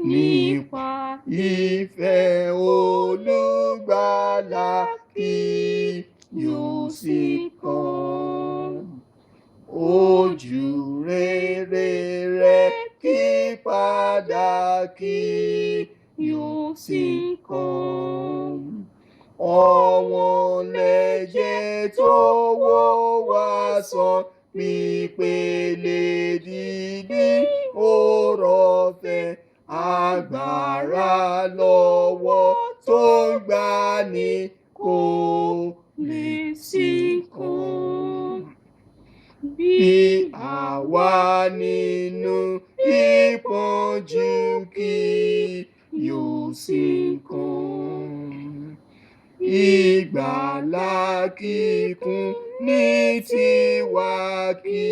nípa ìfẹ́ olùgbàlà kí yóò sì kàn. Ojú rere rẹ̀ kí padà kí yóò sì kàn. Ọ̀wọ́n lẹ̀jẹ̀ tó wọ̀ wá sàn, pípélé dídí oore-ọ̀fẹ́, agbára lọ́wọ́ tó ń gbani kò lè sí kàn. Bí àwa nínú ìpọ́njú kí yóò sì kàn. Ìgbàlà kíkún ní tiwa kí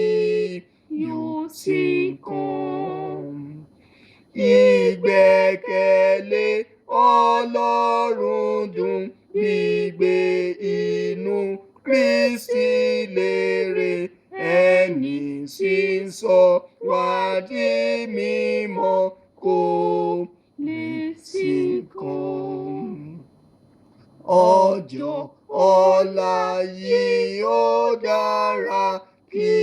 yóò sì kàn. Ìgbẹ́kẹ̀lé Ọlọ́run dùn, gbígbé inú Kristi lérè, ẹni sì ń sọ wá di mímọ́ kò lè sí kàn. Ọjọ́ ọ̀la yìí ó dára kí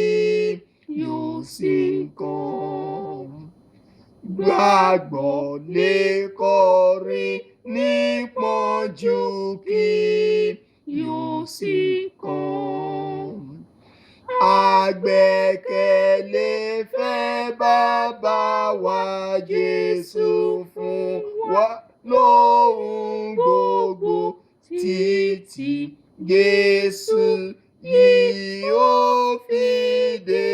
yóò sì kàn. Gbàgbọ́ lè kọrin nípọ́njú kí yóò sì kàn. Àgbẹ́kẹ̀lé fẹ́ Baba wa Jésù fún wa lóhun gbogbo, títí Jésù yìí ó fi dé.